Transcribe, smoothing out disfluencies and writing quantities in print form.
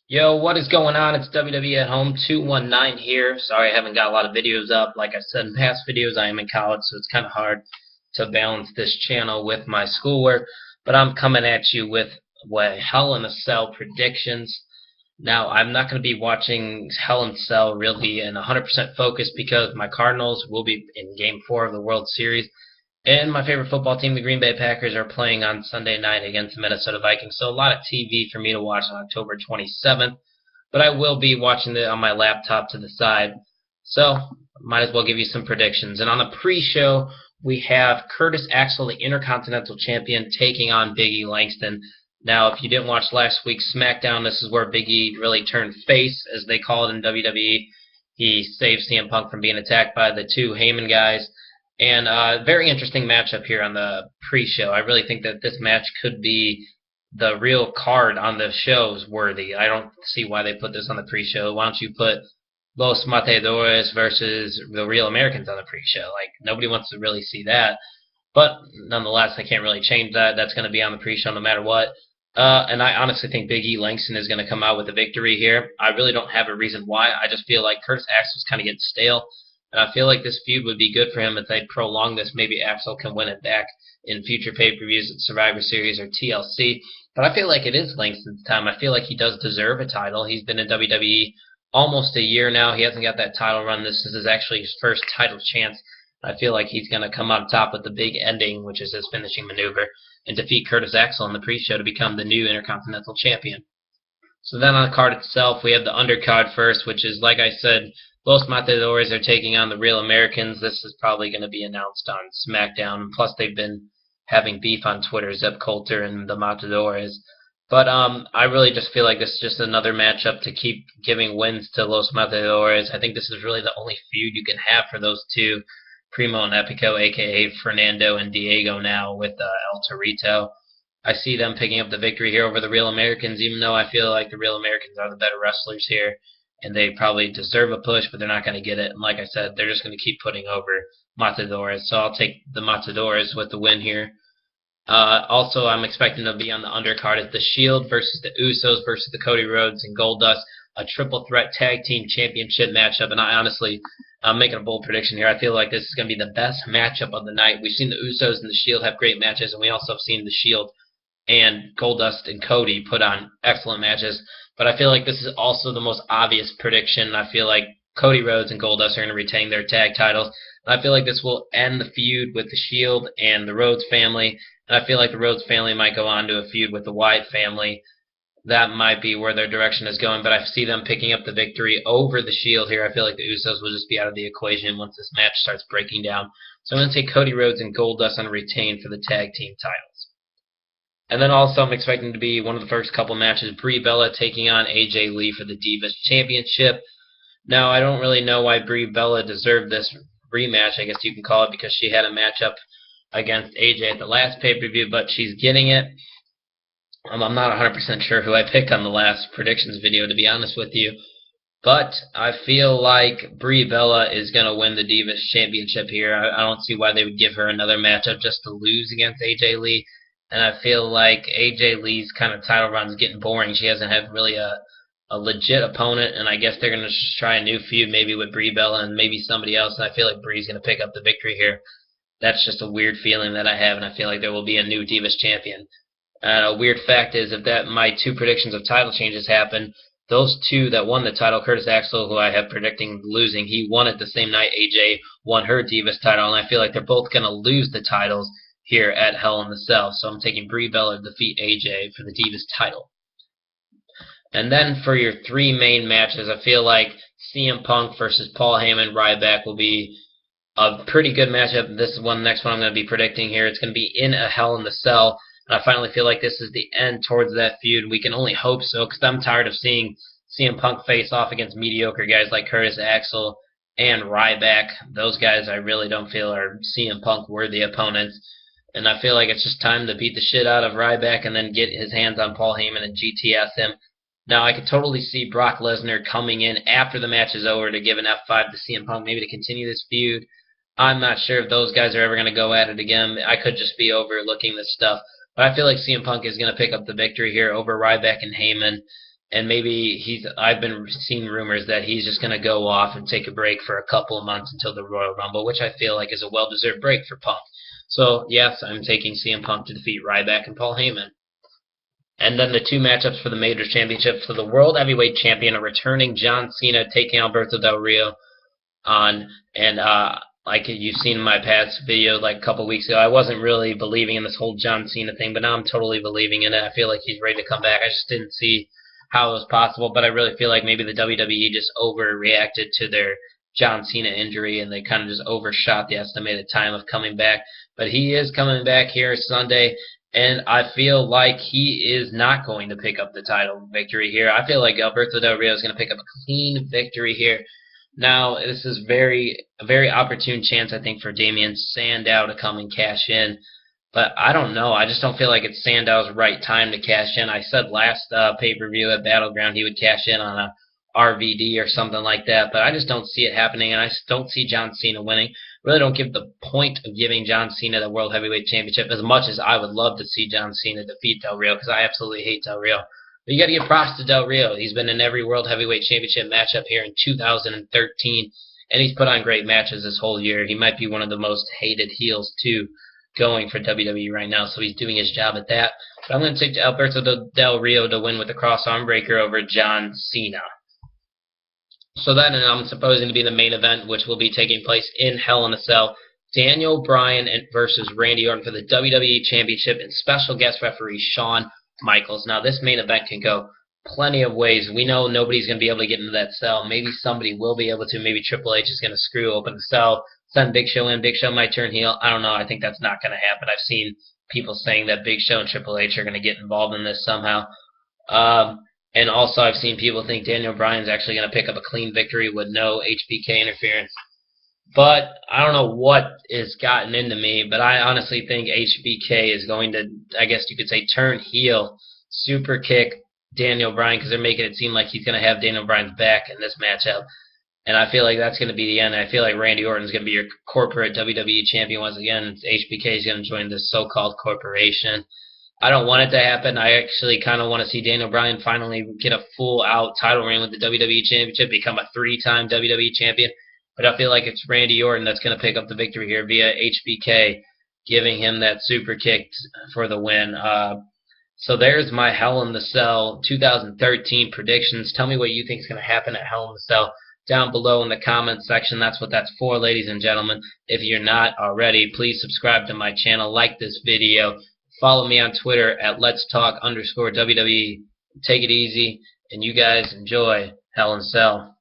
Yo, what is going on? It's WWE at Home 219 here. Sorry I haven't got a lot of videos up. Like I said in past videos, I am in college, so it's kind of hard to balance this channel with my schoolwork. But I'm coming at you with what Hell in a Cell predictions. Now, I'm not going to be watching Hell in a Cell really in 100% focus because my Cardinals will be in Game 4 of the World Series. And my favorite football team, the Green Bay Packers, are playing on Sunday night against the Minnesota Vikings. So a lot of TV for me to watch on October 27th. But I will be watching it on my laptop to the side. So might as well give you some predictions. And on the pre-show, we have Curtis Axel, the Intercontinental Champion, taking on Big E Langston. Now, if you didn't watch last week's SmackDown, this is where Big E really turned face, as they call it in WWE. He saved CM Punk from being attacked by the two Heyman guys. And very interesting matchup here on the pre-show. I really think that this match could be the real card on the show's worthy. I don't see why they put this on the pre-show. Why don't you put Los Matadores versus the Real Americans on the pre-show? Like, nobody wants to really see that. But nonetheless, I can't really change that. That's going to be on the pre-show no matter what. And I honestly think Big E Langston is going to come out with a victory here. I really don't have a reason why. I just feel like Curtis Axel's kind of getting stale. And I feel like this feud would be good for him if they prolong this. Maybe Axel can win it back in future pay-per-views at Survivor Series or TLC. But I feel like it is Langston's time. I feel like he does deserve a title. He's been in WWE almost a year now. He hasn't got that title run. This is actually his first title chance. I feel like he's going to come out top with the big ending, which is his finishing maneuver, and defeat Curtis Axel in the pre-show to become the new Intercontinental Champion. So then on the card itself, we have the undercard first, which is, like I said, Los Matadores are taking on the Real Americans. This is probably going to be announced on SmackDown. Plus, they've been having beef on Twitter, Zeb Coulter and the Matadores. But I really just feel like this is just another matchup to keep giving wins to Los Matadores. I think this is really the only feud you can have for those two, Primo and Epico, a.k.a. Fernando and Diego now with El Torito. I see them picking up the victory here over the Real Americans, even though I feel like the Real Americans are the better wrestlers here, and they probably deserve a push, but they're not going to get it. And like I said, they're just going to keep putting over Matadores. So I'll take the Matadores with the win here. Also, I'm expecting to be on the undercard as the Shield versus the Usos versus the Cody Rhodes and Goldust, a triple threat tag team championship matchup. And I'm making a bold prediction here. I feel like this is going to be the best matchup of the night. We've seen the Usos and the Shield have great matches, and we also have seen the Shield and Goldust and Cody put on excellent matches. But I feel like this is also the most obvious prediction. I feel like Cody Rhodes and Goldust are going to retain their tag titles. And I feel like this will end the feud with the Shield and the Rhodes family. And I feel like the Rhodes family might go on to a feud with the Wyatt family. That might be where their direction is going, but I see them picking up the victory over the Shield here. I feel like the Usos will just be out of the equation once this match starts breaking down. So I'm going to take Cody Rhodes and Goldust on retain for the tag team titles. And then also I'm expecting to be one of the first couple matches, Brie Bella taking on AJ Lee for the Divas Championship. Now, I don't really know why Brie Bella deserved this rematch, I guess you can call it, because she had a matchup against AJ at the last pay-per-view, but she's getting it. I'm not 100% sure who I picked on the last predictions video, to be honest with you. But I feel like Brie Bella is going to win the Divas Championship here. I don't see why they would give her another matchup just to lose against AJ Lee. And I feel like AJ Lee's kind of title run is getting boring. She hasn't had really a legit opponent, and I guess they're going to just try a new feud maybe with Brie Bella and maybe somebody else. And I feel like Brie's going to pick up the victory here. That's just a weird feeling that I have, and I feel like there will be a new Divas champion. A weird fact is, if that my two predictions of title changes happen, those two that won the title, Curtis Axel, who I have predicting losing, he won it the same night AJ won her Divas title, and I feel like they're both going to lose the titles here at Hell in the Cell. So I'm taking Brie Bella to defeat AJ for the Divas title. And then for your three main matches, I feel like CM Punk versus Paul Heyman Ryback will be a pretty good matchup. This is next one I'm going to be predicting here. It's going to be in a Hell in the Cell. And I finally feel like this is the end towards that feud. We can only hope so, because I'm tired of seeing CM Punk face off against mediocre guys like Curtis Axel and Ryback. Those guys I really don't feel are CM Punk worthy opponents. And I feel like it's just time to beat the shit out of Ryback and then get his hands on Paul Heyman and GTS him. Now, I could totally see Brock Lesnar coming in after the match is over to give an F5 to CM Punk, maybe to continue this feud. I'm not sure if those guys are ever going to go at it again. I could just be overlooking this stuff. But I feel like CM Punk is going to pick up the victory here over Ryback and Heyman. and maybe I've been seeing rumors that he's just going to go off and take a break for a couple of months until the Royal Rumble, which I feel like is a well-deserved break for Punk. So, yes, I'm taking CM Punk to defeat Ryback and Paul Heyman. And then the two matchups for the Major Championship. For the World Heavyweight Champion, a returning John Cena taking Alberto Del Rio on. And like you've seen in my past video like a couple weeks ago, I wasn't really believing in this whole John Cena thing, but now I'm totally believing in it. I feel like he's ready to come back. I just didn't see how it was possible, but I really feel like maybe the WWE just overreacted to their John Cena injury, and they kind of just overshot the estimated time of coming back. But he is coming back here Sunday, and I feel like he is not going to pick up the title victory here. I feel like Alberto Del Rio is going to pick up a clean victory here. Now, this is a very opportune chance, I think, for Damien Sandow to come and cash in. But I don't know. I just don't feel like it's Sandow's right time to cash in. I said last pay-per-view at Battleground he would cash in on a RVD or something like that, but I just don't see it happening, and I just don't see John Cena winning. Really don't give the point of giving John Cena the World Heavyweight Championship as much as I would love to see John Cena defeat Del Rio, because I absolutely hate Del Rio. But you got to give props to Del Rio. He's been in every World Heavyweight Championship matchup here in 2013, and he's put on great matches this whole year. He might be one of the most hated heels, too, going for WWE right now, so he's doing his job at that. But I'm going to take Alberto Del Rio to win with the cross arm breaker over John Cena. So then I'm supposing to be the main event, which will be taking place in Hell in a Cell. Daniel Bryan versus Randy Orton for the WWE Championship and special guest referee Shawn Michaels. Now, this main event can go plenty of ways. We know nobody's going to be able to get into that cell. Maybe somebody will be able to. Maybe Triple H is going to screw open the cell, send Big Show in. Big Show might turn heel. I don't know. I think that's not going to happen. I've seen people saying that Big Show and Triple H are going to get involved in this somehow. And also I've seen people think Daniel Bryan's actually going to pick up a clean victory with no HBK interference. But I don't know what has gotten into me, but I honestly think HBK is going to, I guess you could say, turn heel, super kick Daniel Bryan, because they're making it seem like he's going to have Daniel Bryan's back in this matchup. And I feel like that's going to be the end. I feel like Randy Orton's going to be your corporate WWE champion once again. HBK is going to join this so-called corporation. I don't want it to happen. I actually kind of want to see Daniel Bryan finally get a full-out title reign with the WWE Championship, become a 3-time WWE champion. But I feel like it's Randy Orton that's going to pick up the victory here via HBK, giving him that super kick for the win. So there's my Hell in the Cell 2013 predictions. Tell me what you think is going to happen at Hell in the Cell down below in the comments section. That's what that's for, ladies and gentlemen. If you're not already, please subscribe to my channel, like this video. Follow me on Twitter at letstalk_WWE. Take it easy, and you guys enjoy Hell in a Cell.